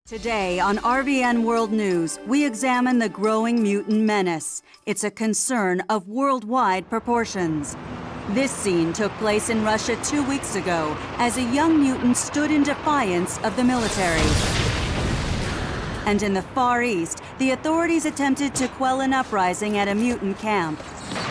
Today on RVN World News, we examine the growing mutant menace. It's a concern of worldwide proportions. This scene took place in Russia 2 weeks ago as a young mutant stood in defiance of the military. And in the Far East, the authorities attempted to quell an uprising at a mutant camp,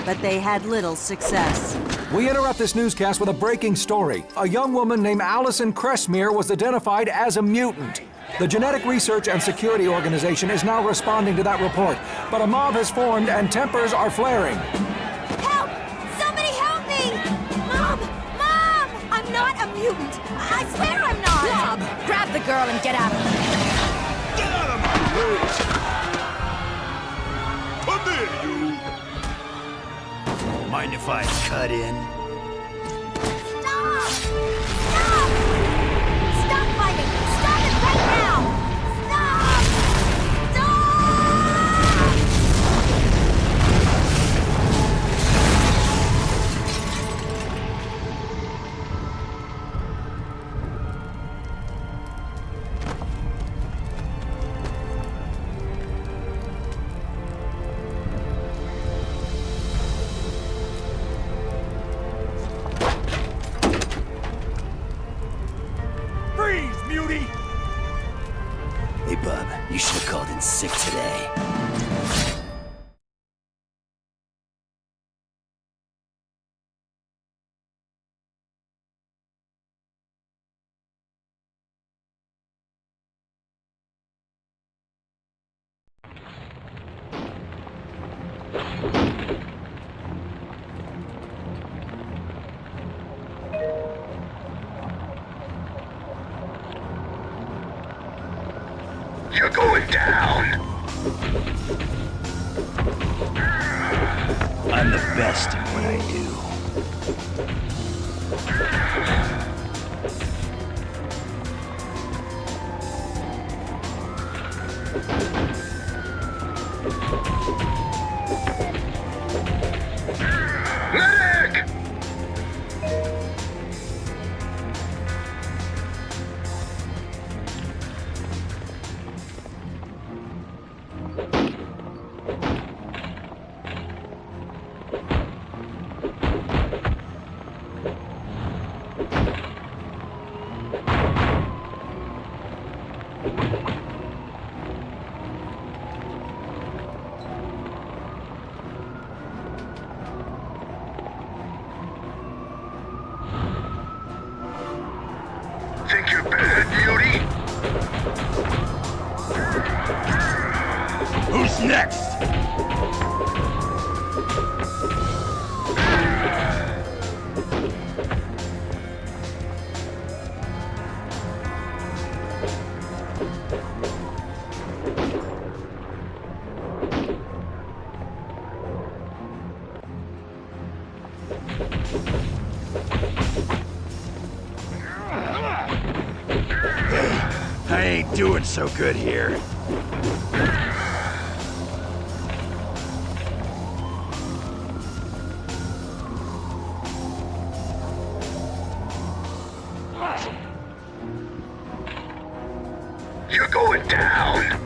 but they had little success. We interrupt this newscast with a breaking story. A young woman named Allison Cressmere was identified as a mutant. The Genetic Research and Security Organization is now responding to that report, but a mob has formed and tempers are flaring. Help! Somebody help me! Mom! Mom! I'm not a mutant! I swear I'm not! Bob, grab the girl and get out of here! Get out of my way! Come here, you! Mind if I cut in? Stop! Stop! Stop fighting! Stop it right now! Stop! Stop! Freeze, mutie! Hey, Bub, you should have called in sick today. You're going down! I'm the best at what I do. Medic! Think you're bad, Mutie? Who's next? I ain't doing so good here. You're going down.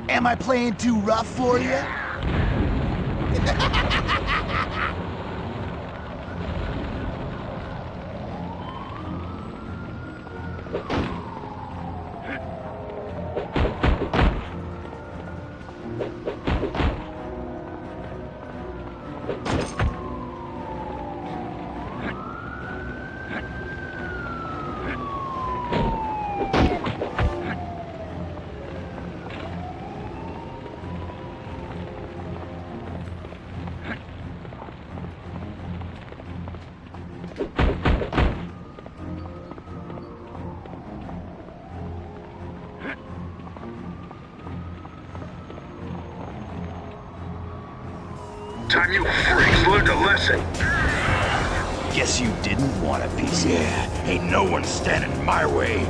Am I playing too rough for you? Time you freaks learned a lesson. Guess you didn't want a piece of me. Yeah, ain't no one standing in my way.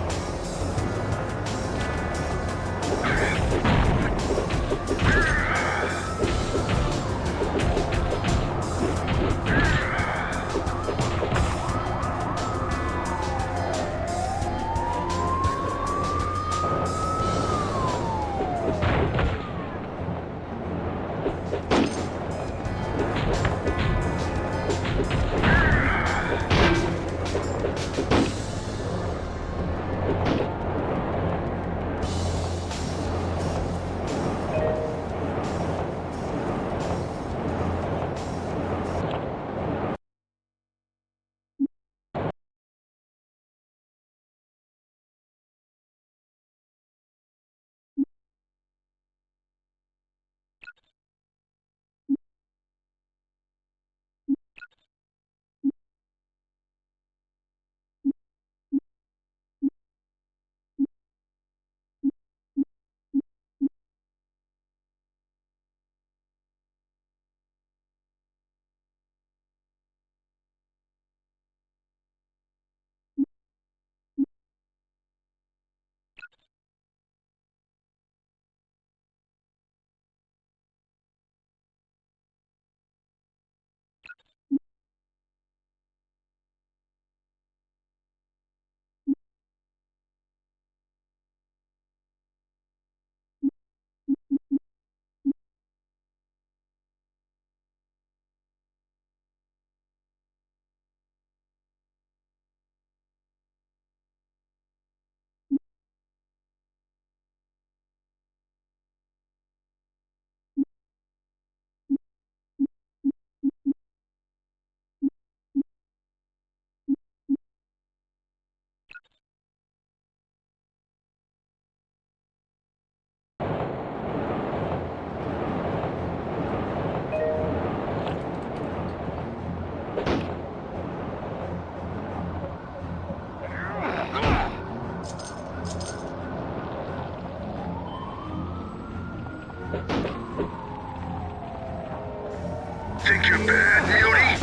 Think you're bad, Mutie?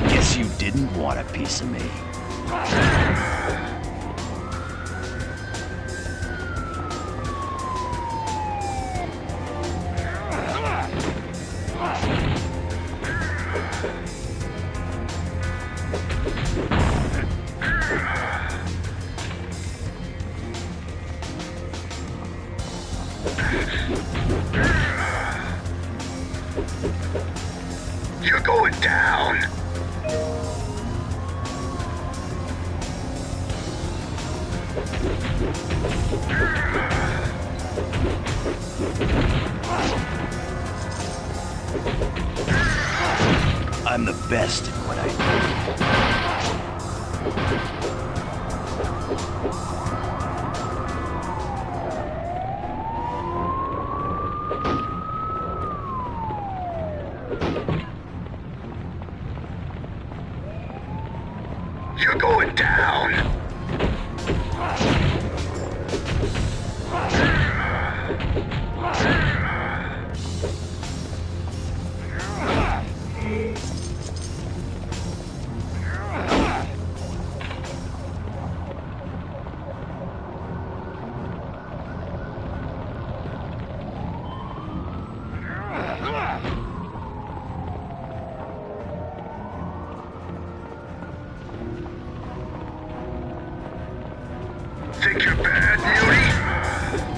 Guess you didn't want a piece of me. You're going down. I'm the best at what I do. You're going down. Think you're bad, Mutie?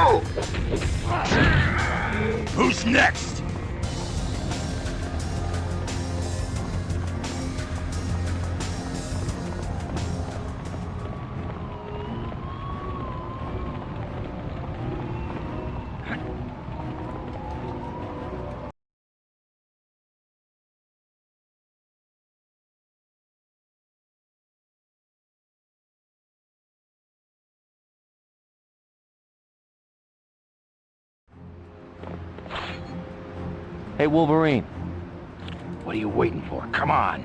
go! Who's next? Hey, Wolverine. What are you waiting for? Come on.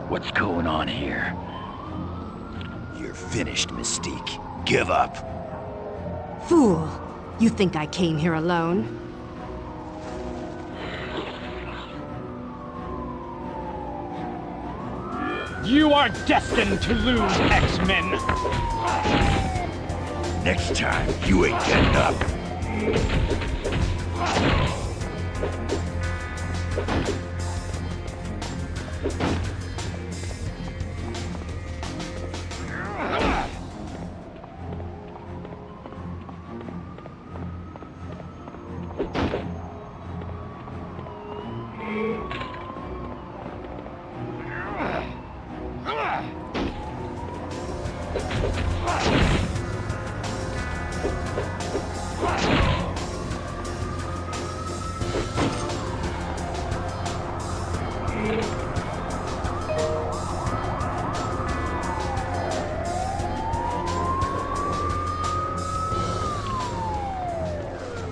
What's going on here? You're finished, Mystique. Give up. Fool! You think I came here alone? You are destined to lose, X-Men! Next time, you ain't getting up.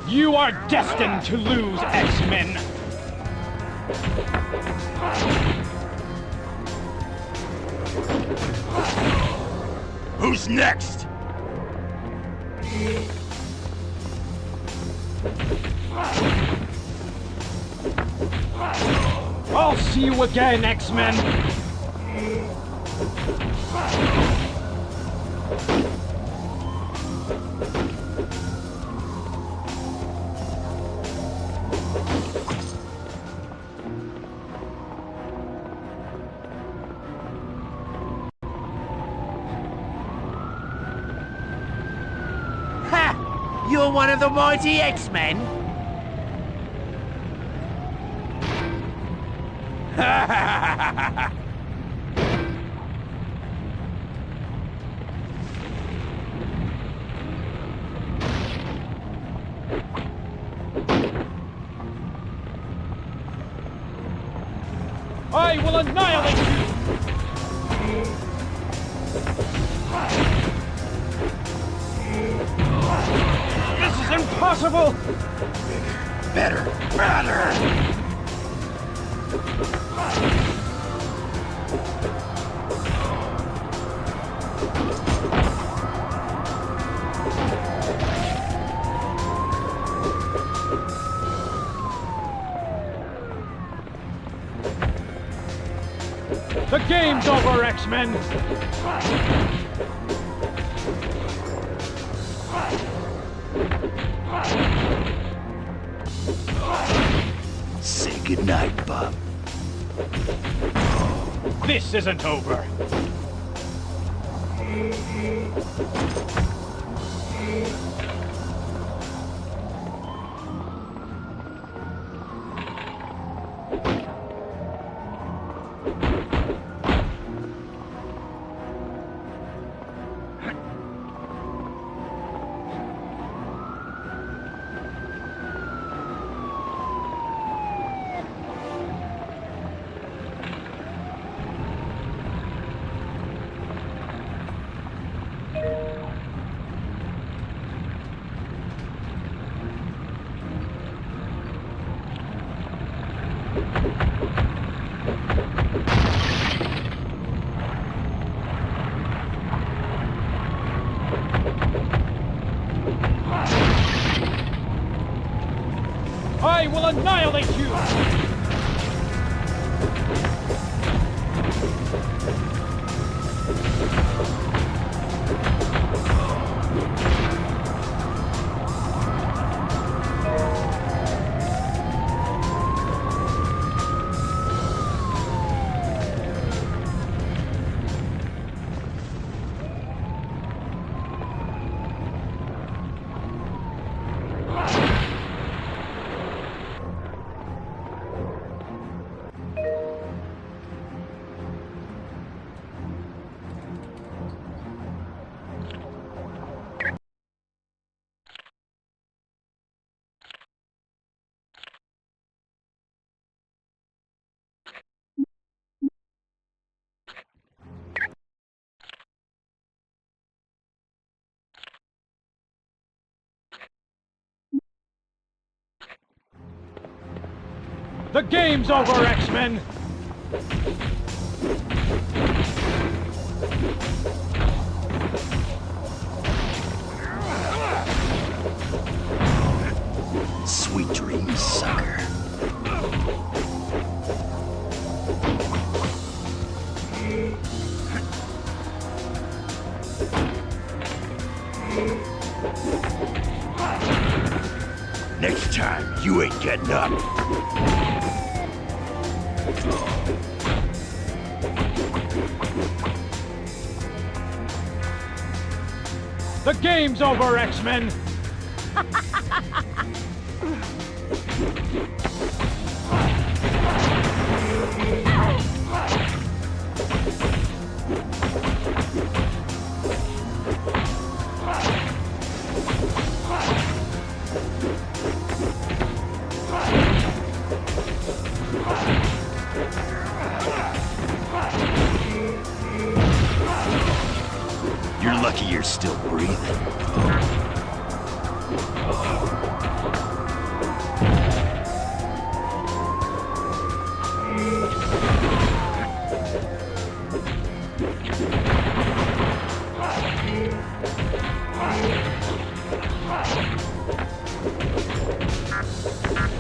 You are destined to lose, X-Men! Who's next? I'll see you again, X-Men! Ha! You're one of the mighty X-Men? I will annihilate you! This is impossible! Better. The game's over, X-Men! Say goodnight, Bob. This isn't over! I will annihilate you! The game's over, X-Men! Sweet dreams, sucker. Next time, you ain't getting up. The game's over, X-Men! You're lucky you're still breathing.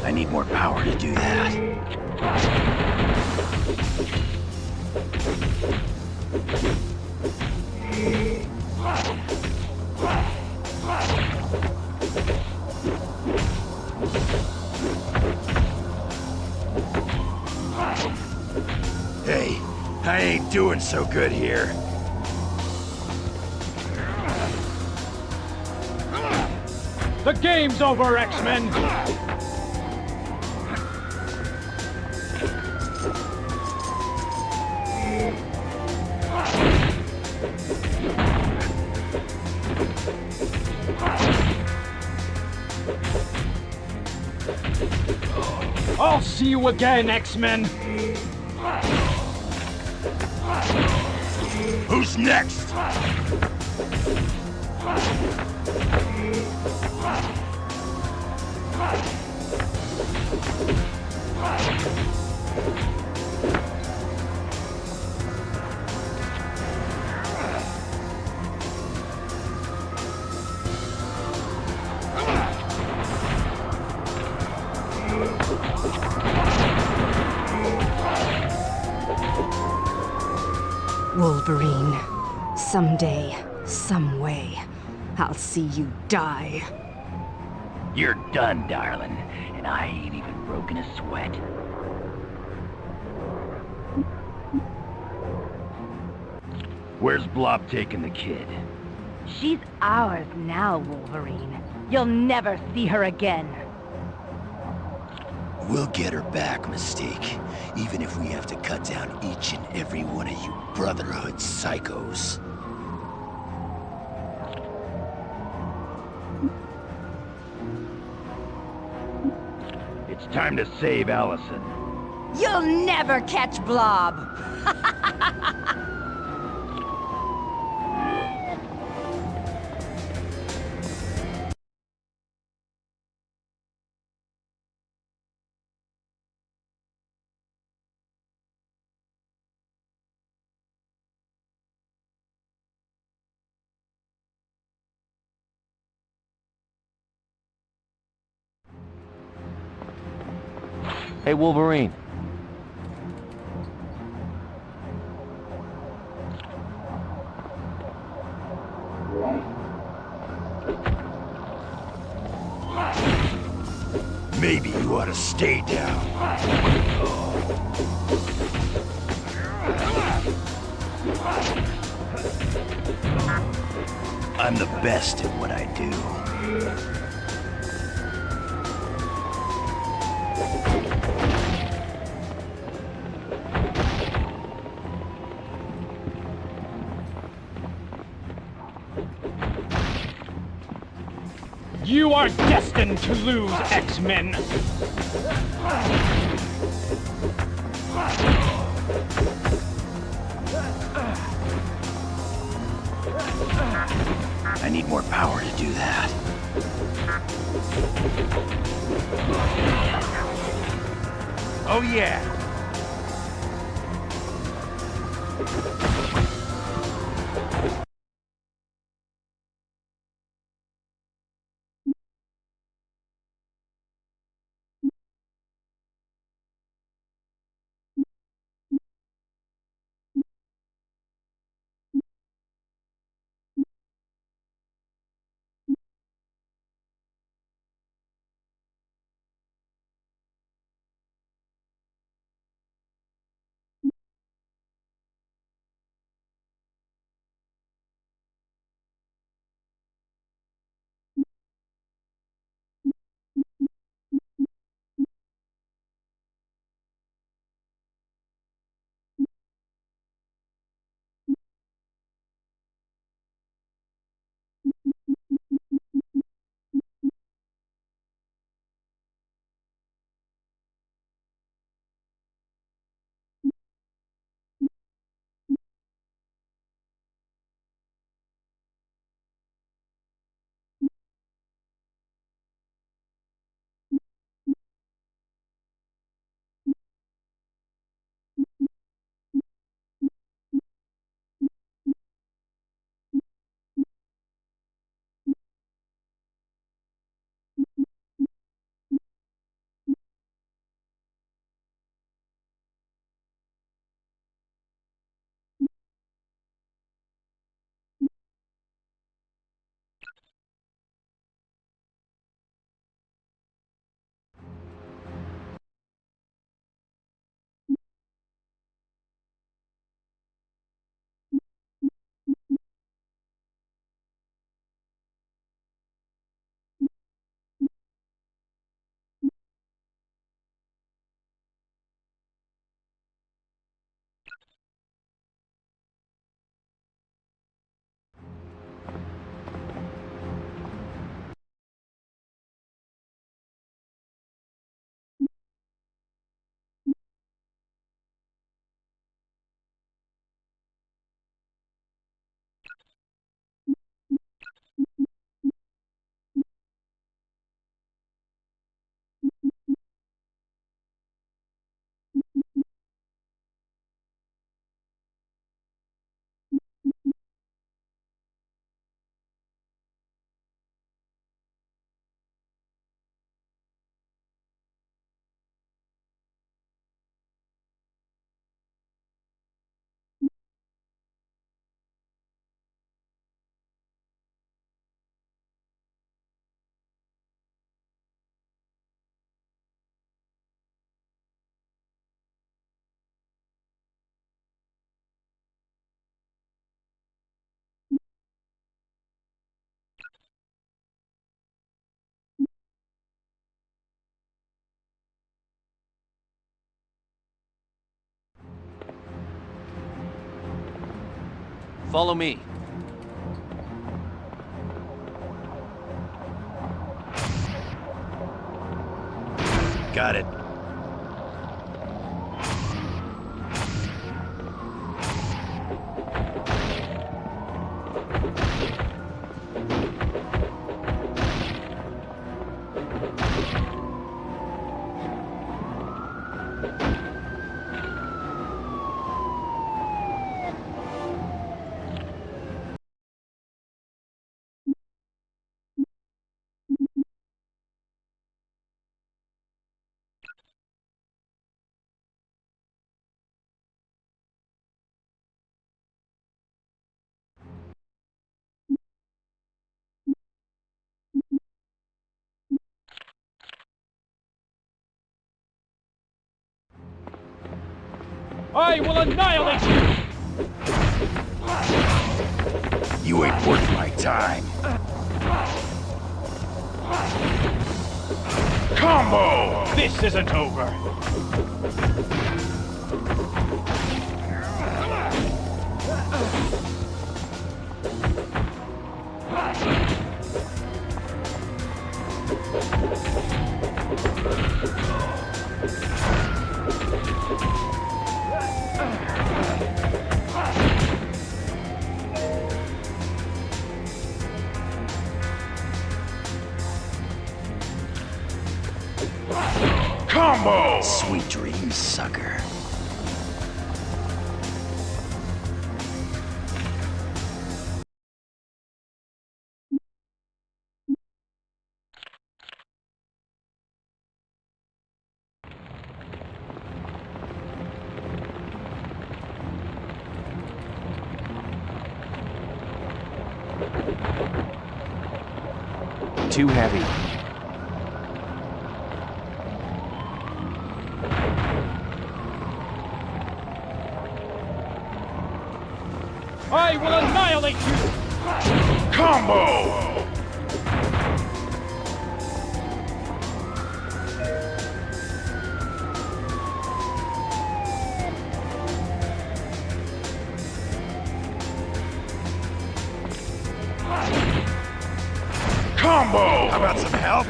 I need more power to do that. Hey, I ain't doing so good here. The game's over, X-Men! I'll see you again, X-Men! Who's next? Wolverine, someday, some way, I'll see you die. You're done, darling, and I ain't even broken a sweat. Where's Blob taking the kid? She's ours now, Wolverine. You'll never see her again. We'll get her back, Mystique. Even if we have to cut down each and every one of you Brotherhood psychos. It's time to save Allison. You'll never catch Blob! Hey, Wolverine. Maybe you ought to stay down. I'm the best at what I do. You are destined to lose, X-Men! I need more power to do that. Oh yeah. Follow me. Got it. I will annihilate you! You ain't worth my time. Combo! This isn't over. Combo! Sweet dreams, sucker. Too heavy. I will annihilate you! Combo! Combo! How about some help?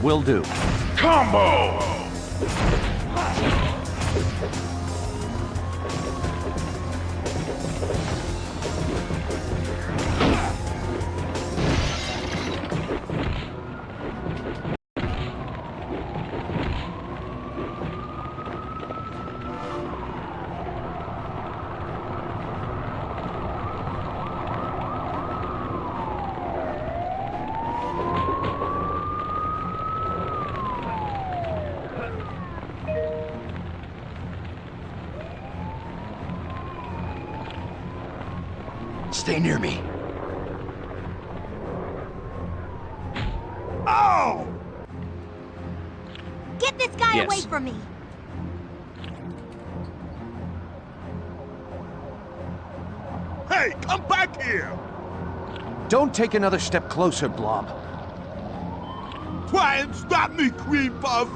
Will do. Combo! Stay near me. Oh! Get this guy Yes. away from me! Hey, come back here! Don't take another step closer, Blob. Try and stop me, Cream Puff!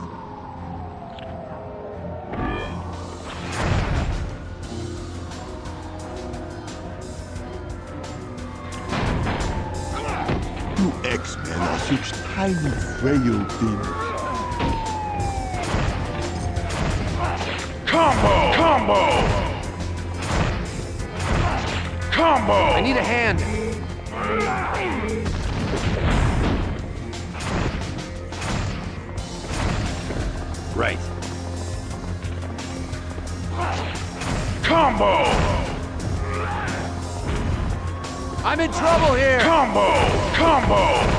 You X-Men are such tiny, frail things. Combo! Combo! Combo! I need a hand. Right. Combo! I'm in trouble here. Combo! Combo!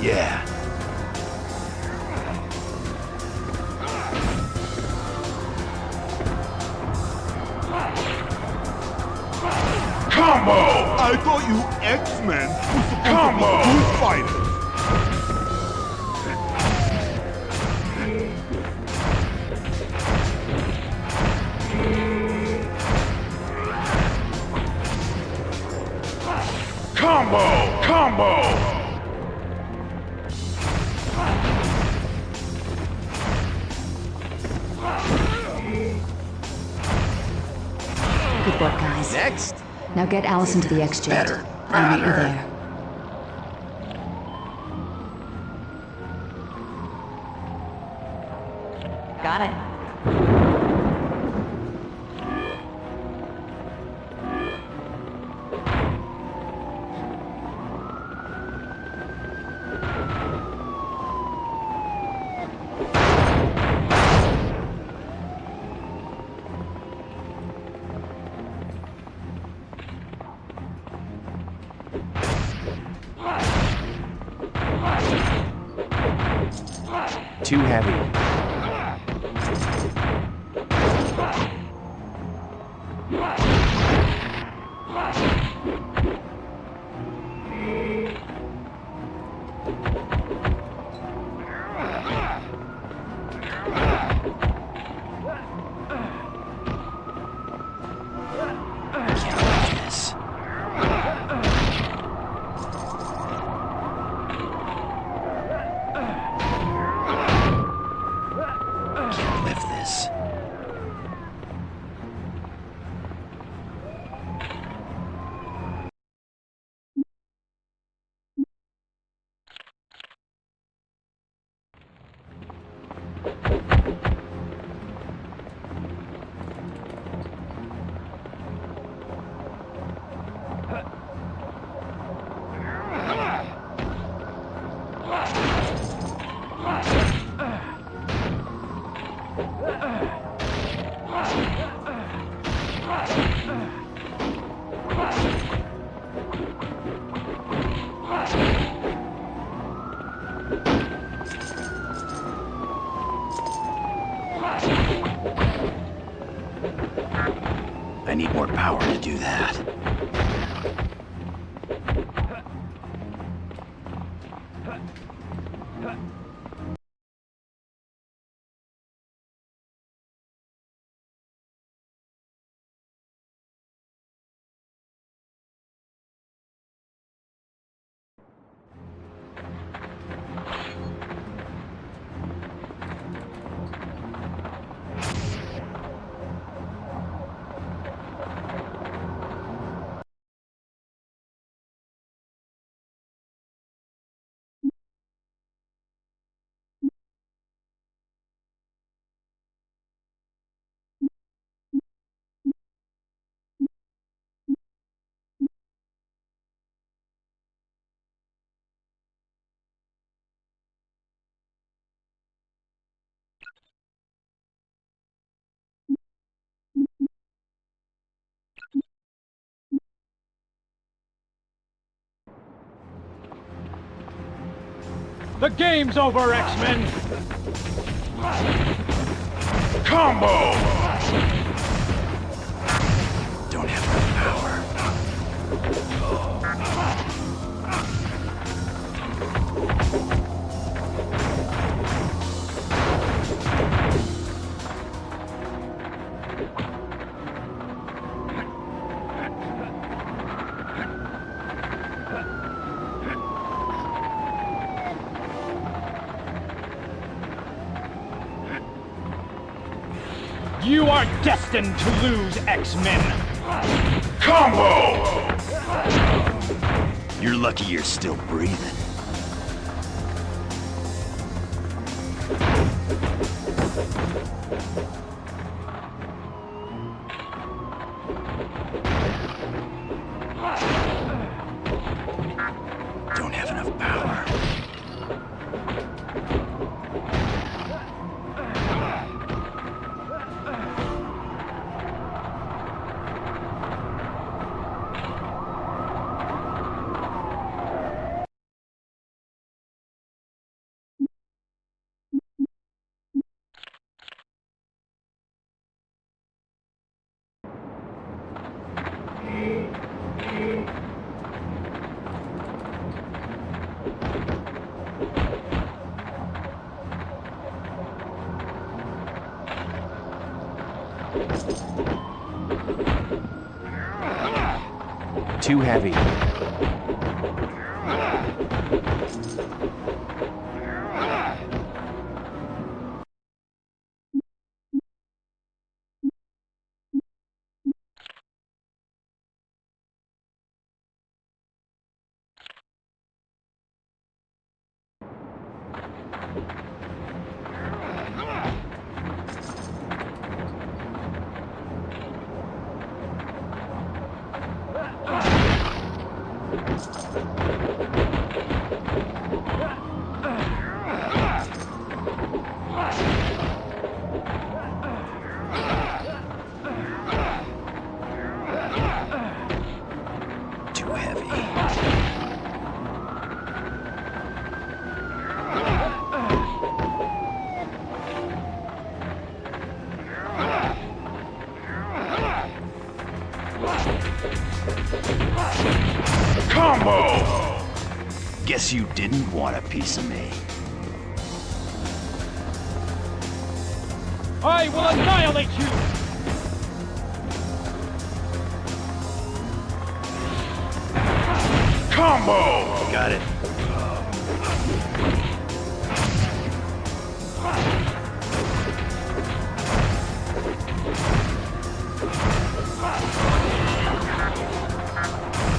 Yeah. Combo! I thought you X-Men were supposed to be good fighters. Combo! Combo! Good work, guys. Next. Now get Allison to the X-Jet. Better. I'll meet you there. Got it. Too heavy. power to do that. The game's over, X-Men! Combo! Don't have enough power. You are destined to lose, X-Men! Combo! You're lucky you're still breathing. Don't have enough power. Too heavy. Too heavy. Combo! Guess you didn't want a piece of me. I will annihilate you! Combo! Got it.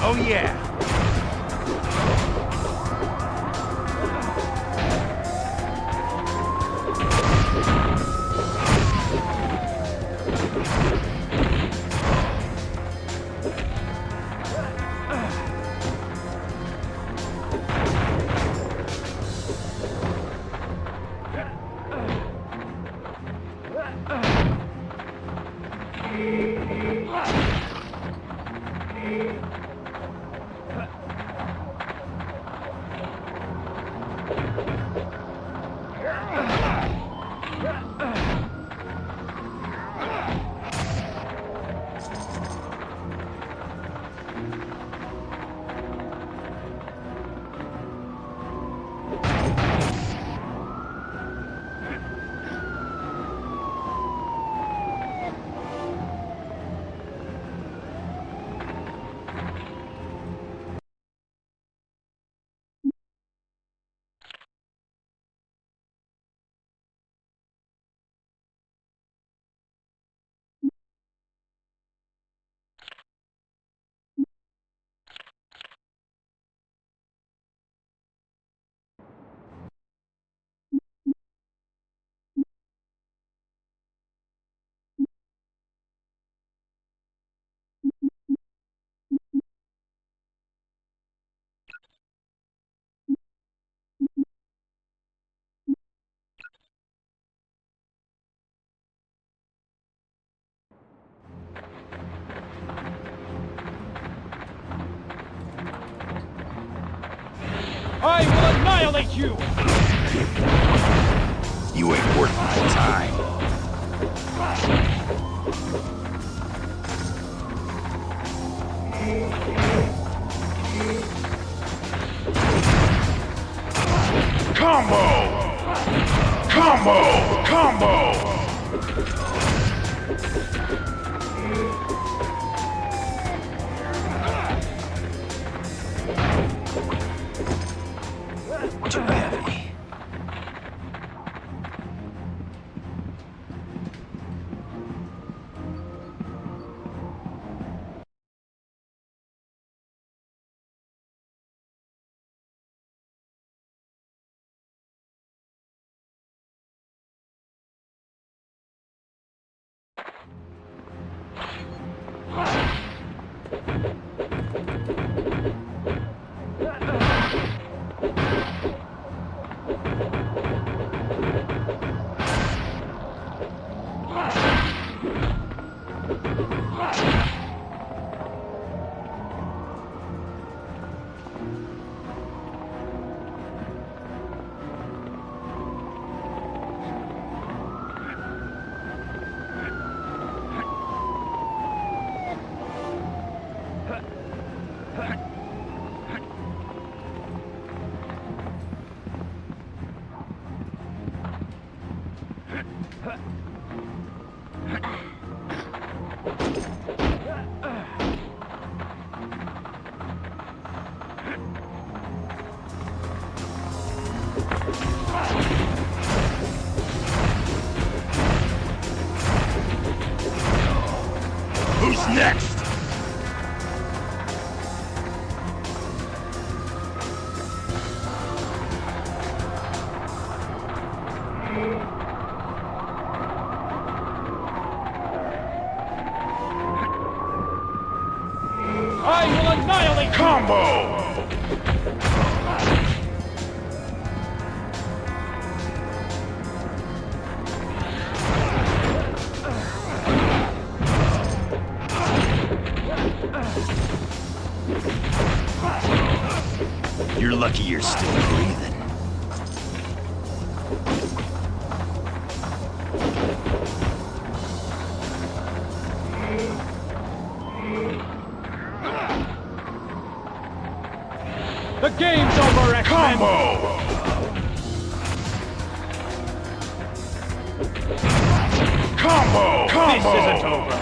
Oh yeah! I will annihilate you! You ain't worth my time. Combo! Combo! Combo! Too heavy. Who's next? I will annihilate Combo! You're lucky you're still breathing. The game's over, X-Men! Combo! Combo! Combo! This isn't over.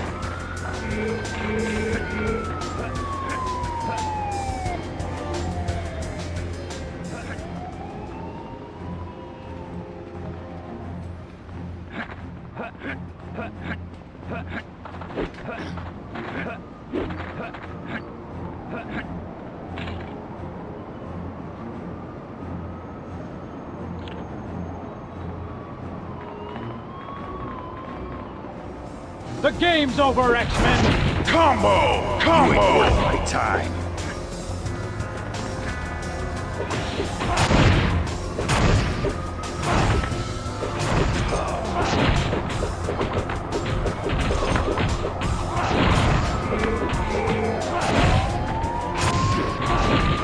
The game's over, X-Men! Combo! Combo! You ain't worth my time.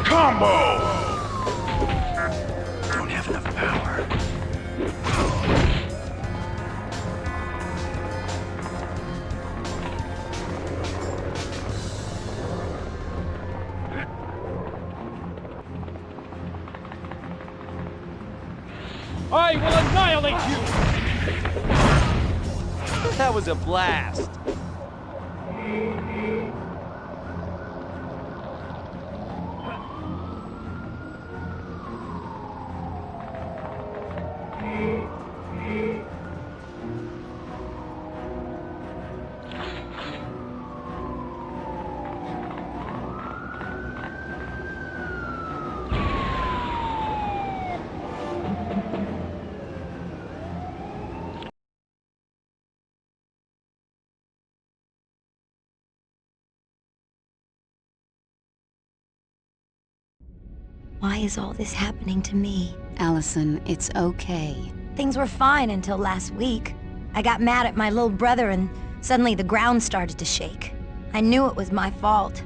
Combo! Don't have enough power. I will annihilate you! That was a blast. Why is all this happening to me? Allison, it's okay. Things were fine until last week. I got mad at my little brother and suddenly the ground started to shake. I knew it was my fault,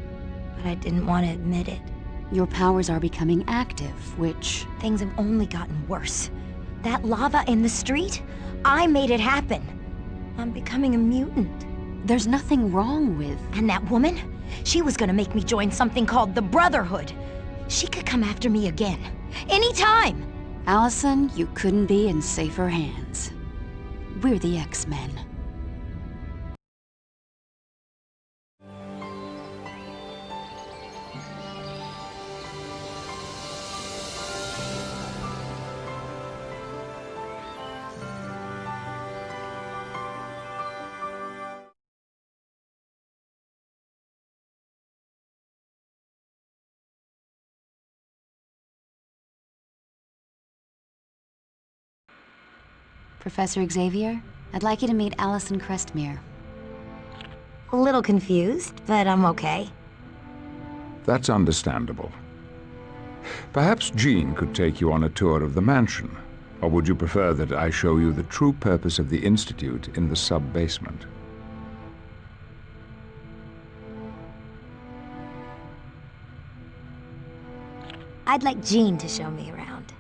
but I didn't want to admit it. Your powers are becoming active, which... Things have only gotten worse. That lava in the street? I made it happen. I'm becoming a mutant. There's nothing wrong with... And that woman? She was gonna make me join something called the Brotherhood. She could come after me again. Anytime! Allison, you couldn't be in safer hands. We're the X-Men. Professor Xavier, I'd like you to meet Allison Crestmere. A little confused, but I'm okay. That's understandable. Perhaps Jean could take you on a tour of the mansion, or would you prefer that I show you the true purpose of the Institute in the sub-basement? I'd like Jean to show me around.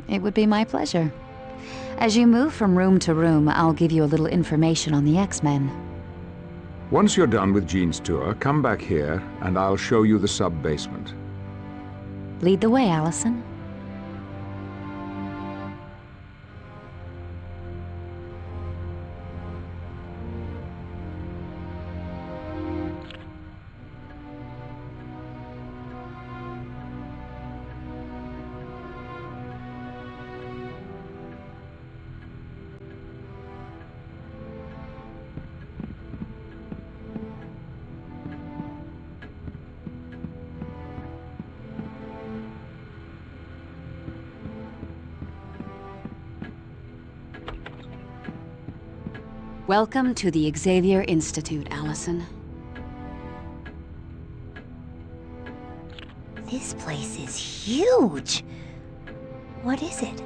It would be my pleasure. As you move from room to room, I'll give you a little information on the X-Men. Once you're done with Jean's tour, come back here, and I'll show you the sub-basement. Lead the way, Allison. Welcome to the Xavier Institute, Allison. This place is huge! What is it?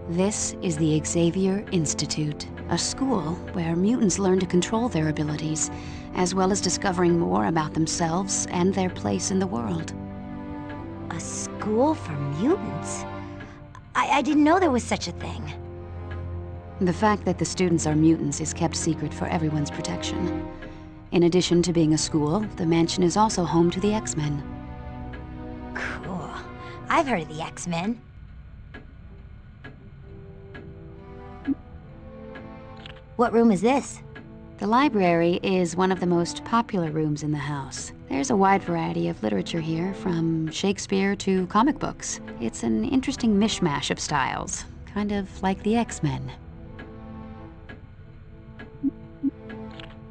This is the Xavier Institute, a school where mutants learn to control their abilities, as well as discovering more about themselves and their place in the world. A school for mutants? I didn't know there was such a thing. The fact that the students are mutants is kept secret for everyone's protection. In addition to being a school, the mansion is also home to the X-Men. Cool. I've heard of the X-Men. What room is this? The library is one of the most popular rooms in the house. There's a wide variety of literature here, from Shakespeare to comic books. It's an interesting mishmash of styles, kind of like the X-Men.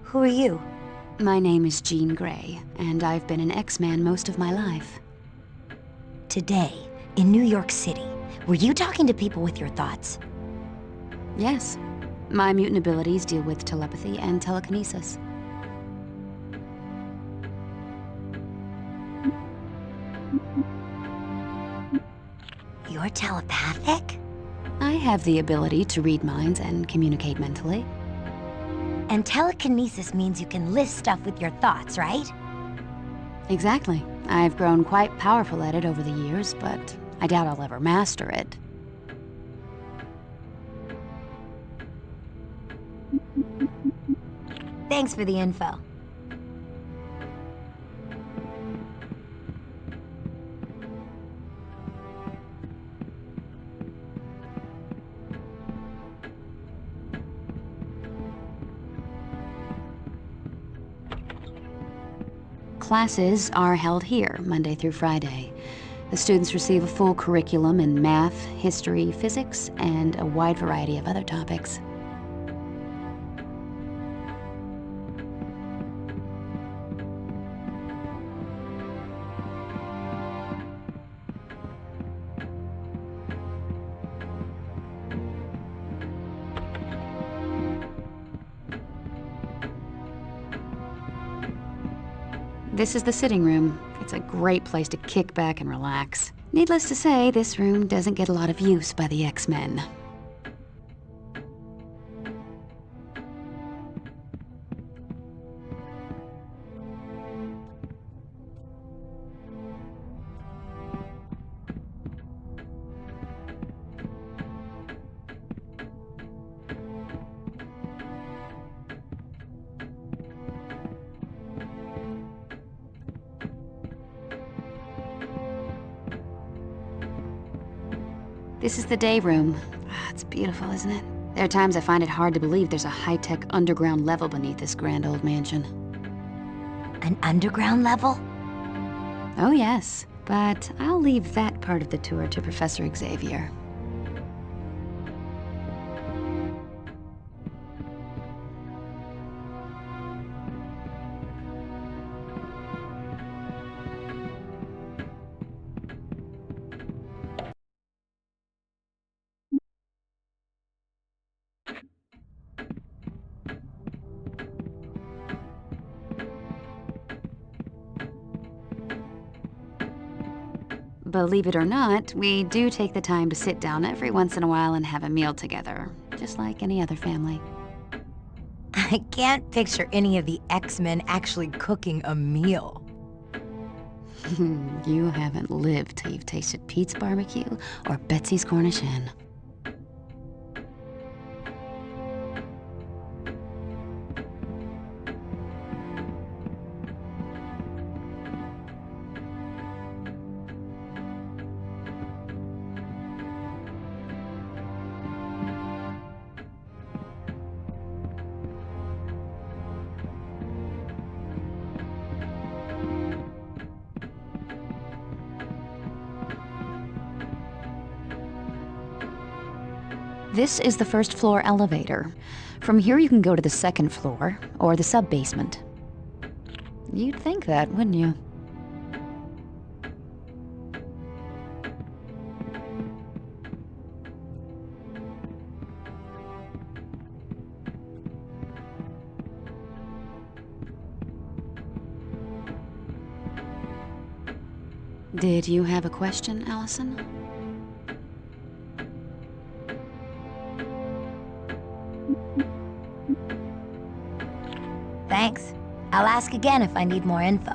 Who are you? My name is Jean Grey, and I've been an X-Man most of my life. Today, in New York City, were you talking to people with your thoughts? Yes. My mutant abilities deal with telepathy and telekinesis. You're telepathic? I have the ability to read minds and communicate mentally. And telekinesis means you can list stuff with your thoughts, right? Exactly. I've grown quite powerful at it over the years, but I doubt I'll ever master it. Thanks for the info. Classes are held here, Monday through Friday. The students receive a full curriculum in math, history, physics, and a wide variety of other topics. This is the sitting room. It's a great place to kick back and relax. Needless to say, this room doesn't get a lot of use by the X-Men. This is the day room. It's beautiful, isn't it? There are times I find it hard to believe there's a high-tech underground level beneath this grand old mansion. An underground level? Oh yes, but I'll leave that part of the tour to Professor Xavier. Believe it or not, we do take the time to sit down every once in a while and have a meal together, just like any other family. I can't picture any of the X-Men actually cooking a meal. You haven't lived till you've tasted Pete's barbecue or Betsy's Cornish hen. This is the first floor elevator. From here you can go to the second floor, or the sub-basement. You'd think that, wouldn't you? Did you have a question, Allison? Thanks. I'll ask again if I need more info.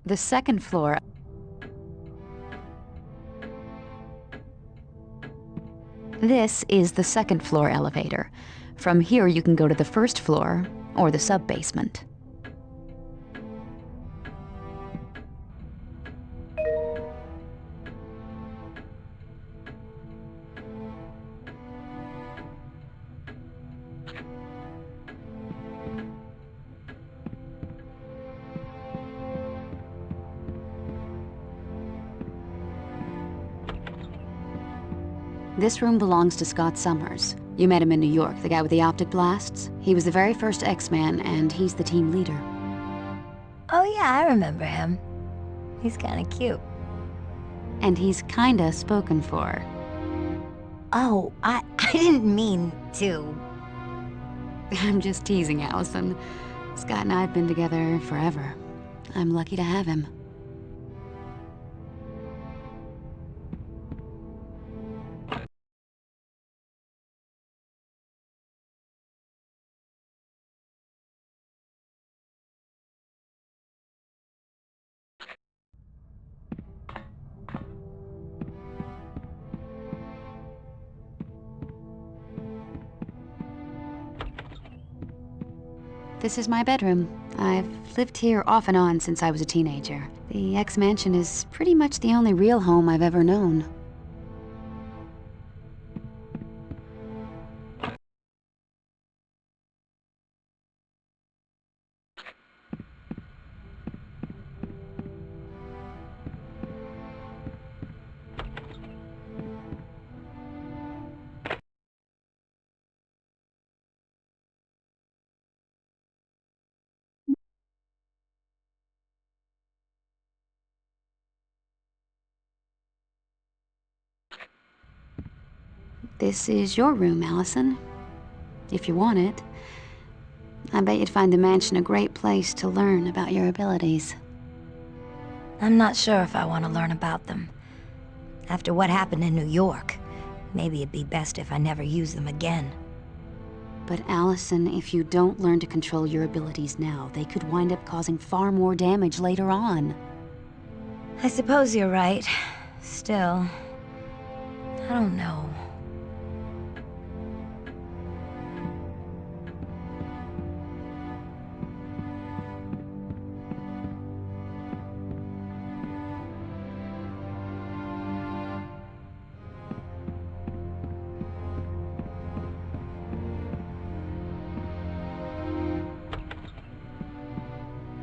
The second floor. This is the second floor elevator. From here you can go to the first floor, or the sub-basement. This room belongs to Scott Summers. You met him in New York, the guy with the optic blasts. He was the very first X-Man, and he's the team leader. Oh yeah, I remember him. He's kinda cute. And he's kinda spoken for. Oh, I didn't mean to. I'm just teasing, Allison. Scott and I have been together forever. I'm lucky to have him. This is my bedroom. I've lived here off and on since I was a teenager. The X-Mansion is pretty much the only real home I've ever known. This is your room, Allison. If you want it. I bet you'd find the mansion a great place to learn about your abilities. I'm not sure if I want to learn about them. After what happened in New York, maybe it'd be best if I never use them again. But Allison, if you don't learn to control your abilities now, they could wind up causing far more damage later on. I suppose you're right. Still, I don't know.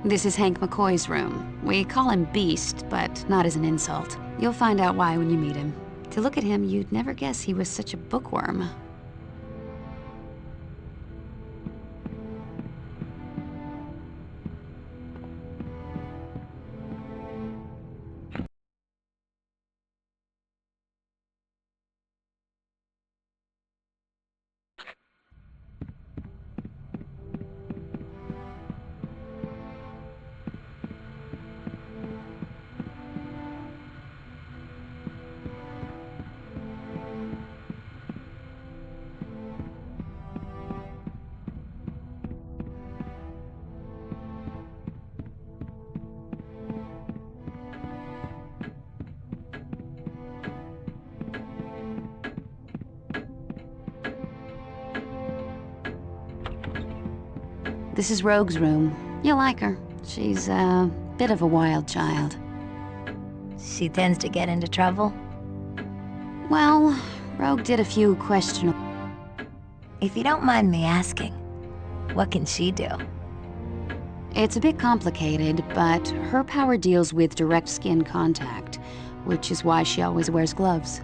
This is Hank McCoy's room. We call him Beast, but not as an insult. You'll find out why when you meet him. To look at him, you'd never guess he was such a bookworm. This is Rogue's room. You'll like her. She's a bit of a wild child. She tends to get into trouble? Well, Rogue did a few questionable... If you don't mind me asking, what can she do? It's a bit complicated, but her power deals with direct skin contact, which is why she always wears gloves.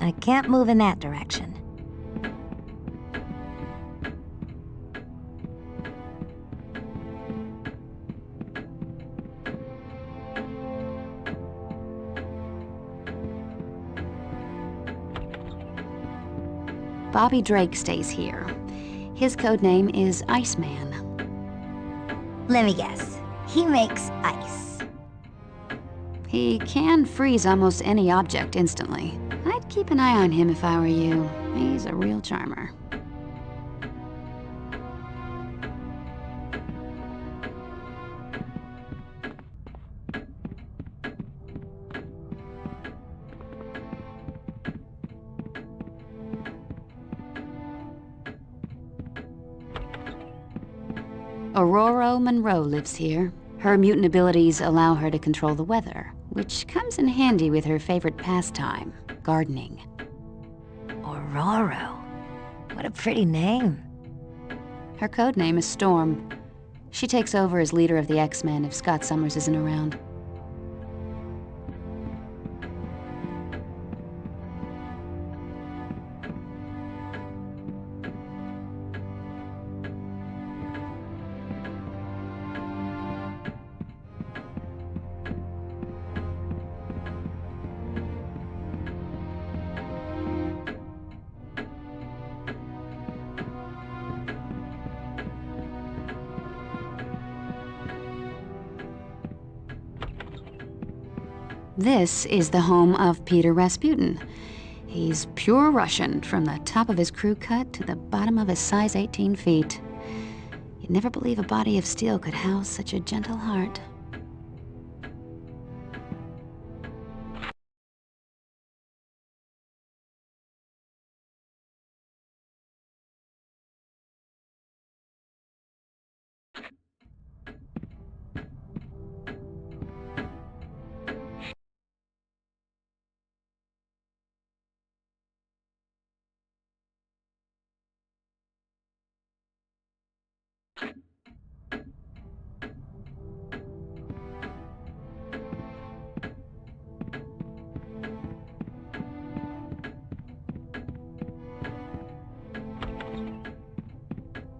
I can't move in that direction. Bobby Drake stays here. His code name is Iceman. Let me guess. He makes ice. He can freeze almost any object instantly. I'd keep an eye on him if I were you. He's a real charmer. Aurora Monroe lives here. Her mutant abilities allow her to control the weather, which comes in handy with her favorite pastime, gardening. Aurora. What a pretty name. Her code name is Storm. She takes over as leader of the X-Men if Scott Summers isn't around. This is the home of Peter Rasputin. He's pure Russian, from the top of his crew cut to the bottom of his size 18 feet. You'd never believe a body of steel could house such a gentle heart.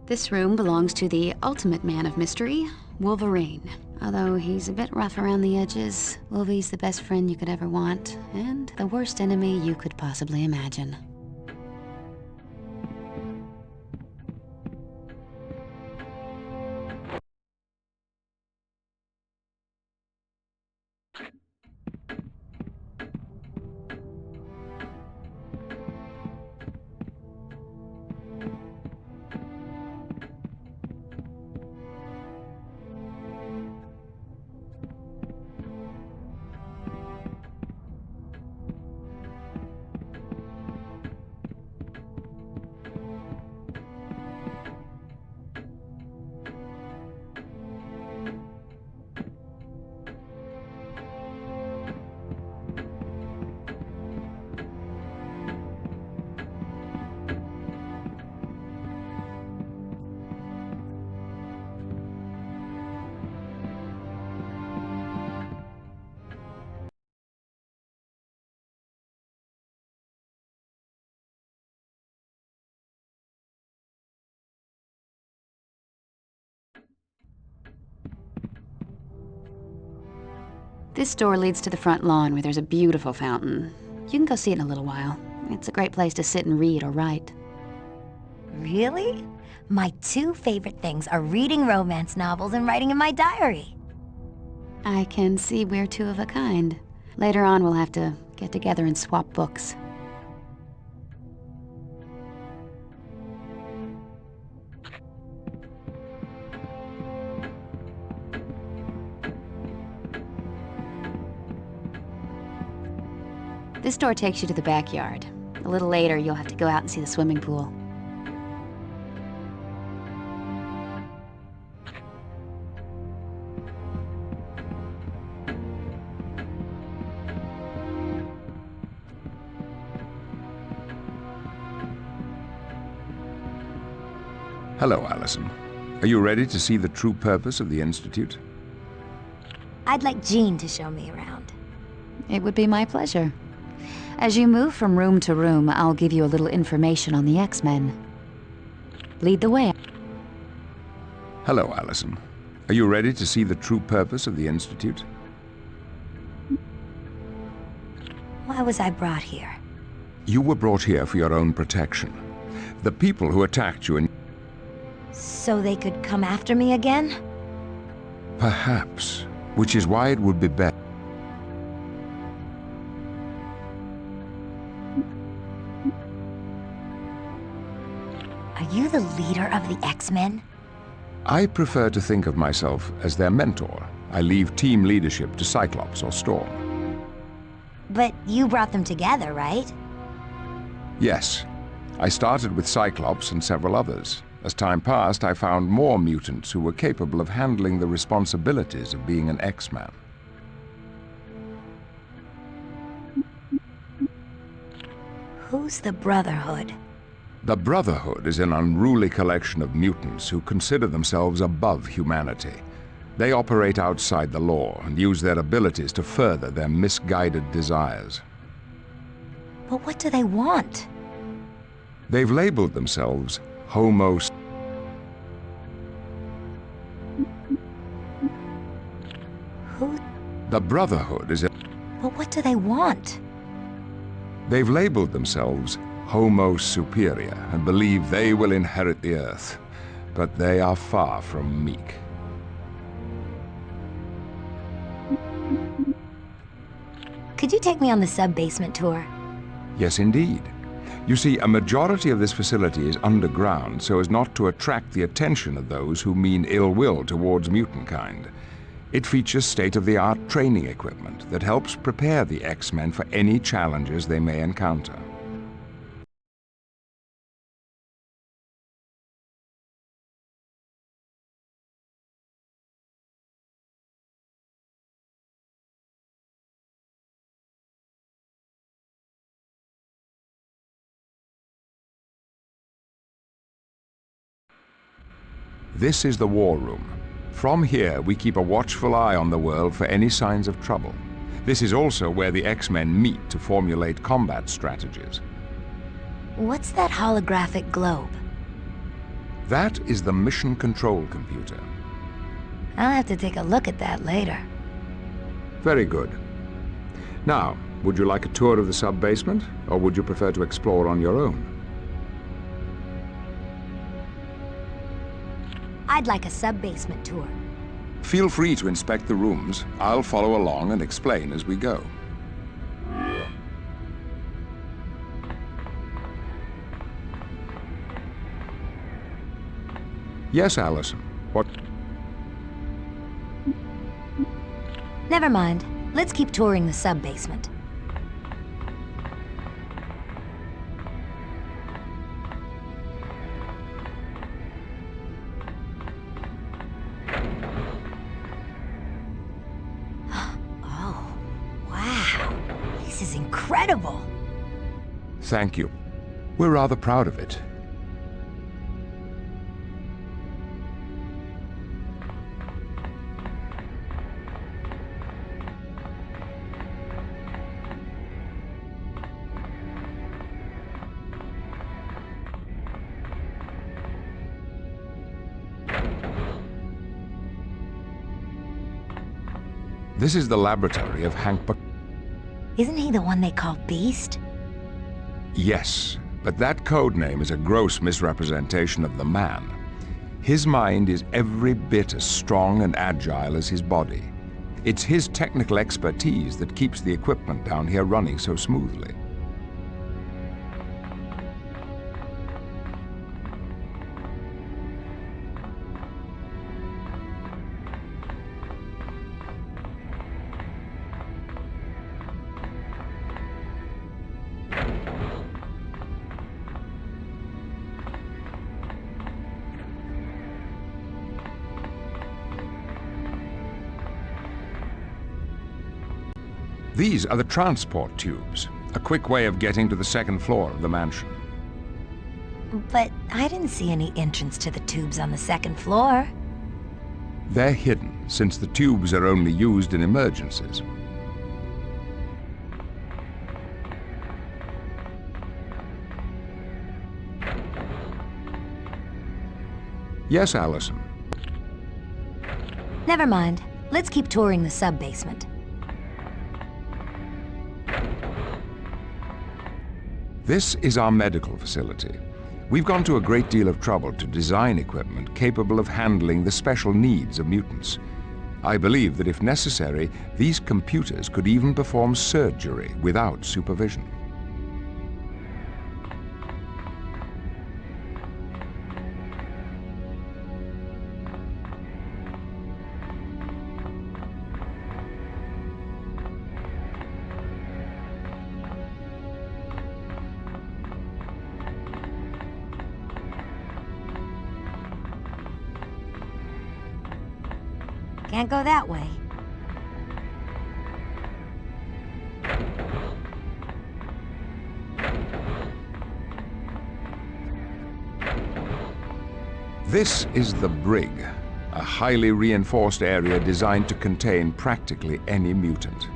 This room belongs to the ultimate man of mystery, Wolverine. Although he's a bit rough around the edges, Wolvie's the best friend you could ever want, and the worst enemy you could possibly imagine. This door leads to the front lawn where there's a beautiful fountain. You can go see it in a little while. It's a great place to sit and read or write. Really? My two favorite things are reading romance novels and writing in my diary. I can see we're two of a kind. Later on, we'll have to get together and swap books. This door takes you to the backyard. A little later, you'll have to go out and see the swimming pool. Hello, Allison. Are you ready to see the true purpose of the Institute? I'd like Jean to show me around. It would be my pleasure. As you move from room to room, I'll give you a little information on the X-Men. Lead the way. Hello, Allison. Are you ready to see the true purpose of the Institute? Why was I brought here? You were brought here for your own protection. The people who attacked you in... So they could come after me again? Perhaps. Which is why it would be better. Are you the leader of the X-Men? I prefer to think of myself as their mentor. I leave team leadership to Cyclops or Storm. But you brought them together, right? Yes. I started with Cyclops and several others. As time passed, I found more mutants who were capable of handling the responsibilities of being an X-Man. Who's the Brotherhood? The Brotherhood is an unruly collection of mutants who consider themselves above humanity. They operate outside the law and use their abilities to further their misguided desires. But what do they want? They've labeled themselves Homo... Who? The Brotherhood is a... But what do they want? They've labeled themselves Homo Superior and believe they will inherit the Earth. But they are far from meek. Could you take me on the sub-basement tour? Yes, indeed. You see, a majority of this facility is underground so as not to attract the attention of those who mean ill will towards mutant kind. It features state-of-the-art training equipment that helps prepare the X-Men for any challenges they may encounter. This is the War Room. From here, we keep a watchful eye on the world for any signs of trouble. This is also where the X-Men meet to formulate combat strategies. What's that holographic globe? That is the mission control computer. I'll have to take a look at that later. Very good. Now, would you like a tour of the sub-basement, or would you prefer to explore on your own? I'd like a sub-basement tour. Feel free to inspect the rooms. I'll follow along and explain as we go. Yes, Allison. What? Never mind. Let's keep touring the sub-basement. Oh, wow. This is incredible. Thank you. We're rather proud of it. This is the laboratory of Hank Isn't he the one they call Beast? Yes, but that code name is a gross misrepresentation of the man. His mind is every bit as strong and agile as his body. It's his technical expertise that keeps the equipment down here running so smoothly. These are the transport tubes, a quick way of getting to the second floor of the mansion. But I didn't see any entrance to the tubes on the second floor. They're hidden, since the tubes are only used in emergencies. Yes, Allison. Never mind. Let's keep touring the sub-basement. This is our medical facility. We've gone to a great deal of trouble to design equipment capable of handling the special needs of mutants. I believe that if necessary, these computers could even perform surgery without supervision. Can't go that way. This is the Brig, a highly reinforced area designed to contain practically any mutant.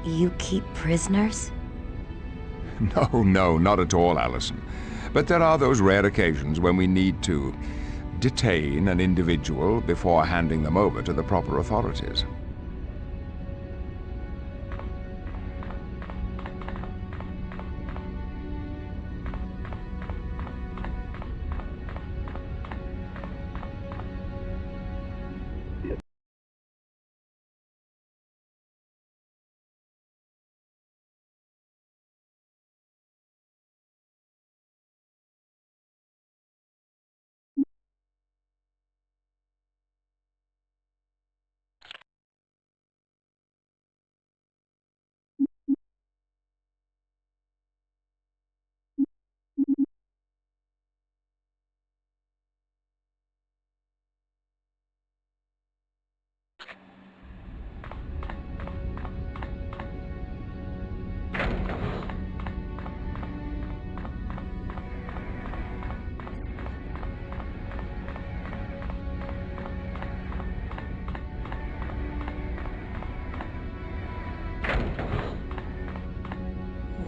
You keep prisoners? No, not at all, Allison. But there are those rare occasions when we need to detain an individual before handing them over to the proper authorities.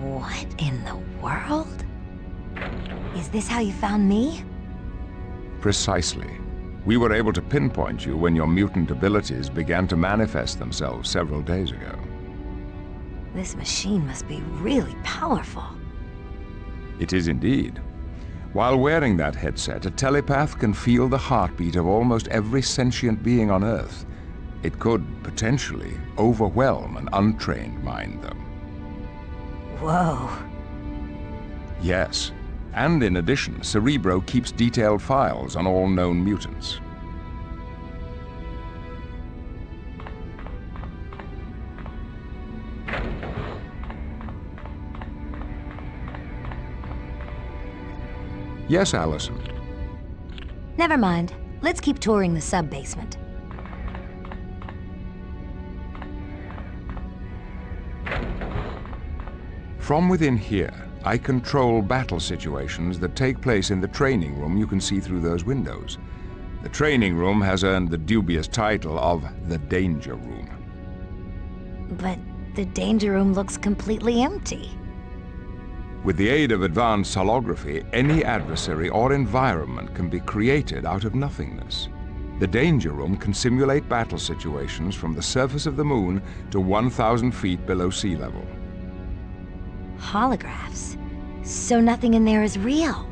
What in the world? Is this how you found me? Precisely. We were able to pinpoint you when your mutant abilities began to manifest themselves several days ago. This machine must be really powerful. It is indeed. While wearing that headset, a telepath can feel the heartbeat of almost every sentient being on Earth. It could, potentially, overwhelm an untrained mind, though. Whoa. Yes. And in addition, Cerebro keeps detailed files on all known mutants. Yes, Allison. Never mind. Let's keep touring the sub-basement. From within here, I control battle situations that take place in the training room you can see through those windows. The training room has earned the dubious title of the Danger Room. But the danger room looks completely empty. With the aid of advanced holography, any adversary or environment can be created out of nothingness. The Danger Room can simulate battle situations from the surface of the moon to 1,000 feet below sea level. Holographs? So nothing in there is real?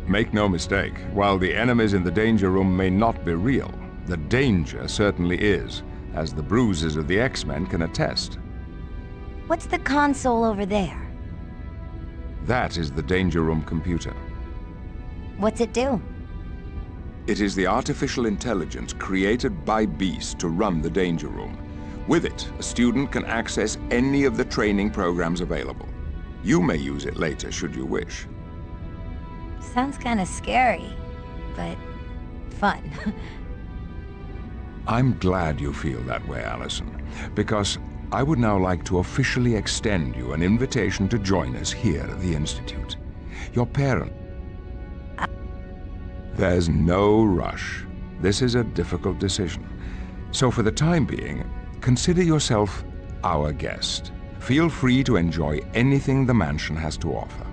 Make no mistake, while the enemies in the Danger Room may not be real, the danger certainly is, as the bruises of the X-Men can attest. What's the console over there? That is the Danger Room computer. What's it do? It is the artificial intelligence created by Beast to run the Danger Room. With it, a student can access any of the training programs available. You may use it later should you wish. Sounds kind of scary, but fun. I'm glad you feel that way, Allison, because I would now like to officially extend you an invitation to join us here at the Institute. Your parent... There's no rush. This is a difficult decision. So for the time being, consider yourself our guest. Feel free to enjoy anything the mansion has to offer.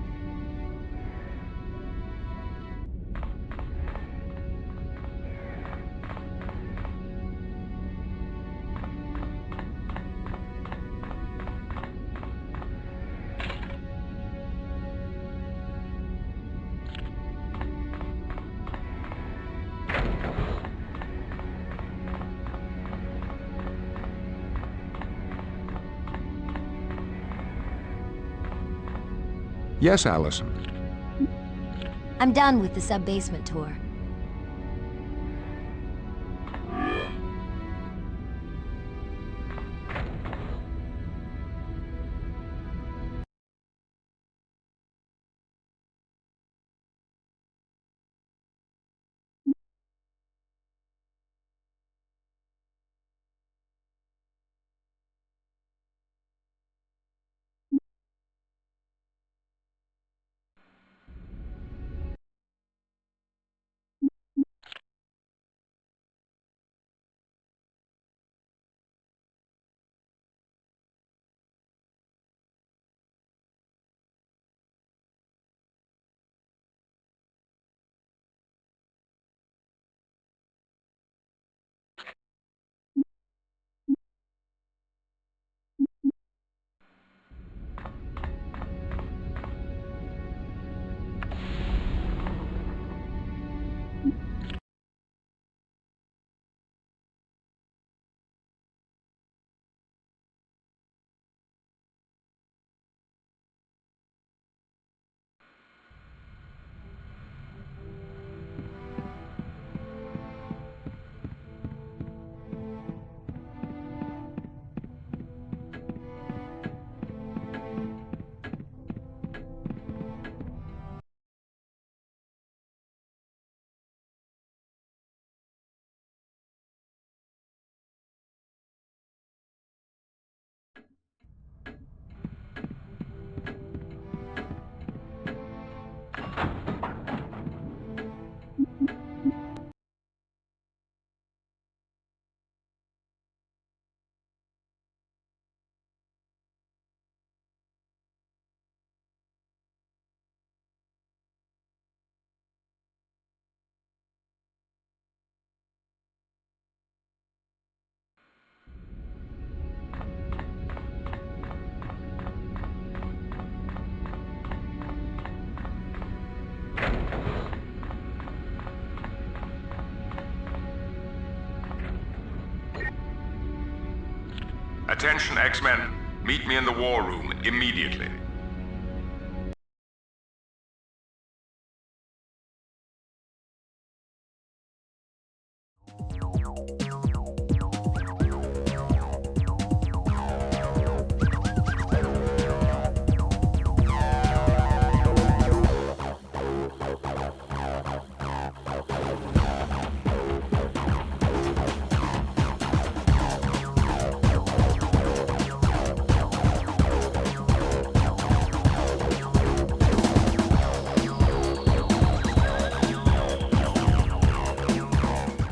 Yes, Allison. I'm done with the sub-basement tour. Attention, X-Men. Meet me in the war room immediately.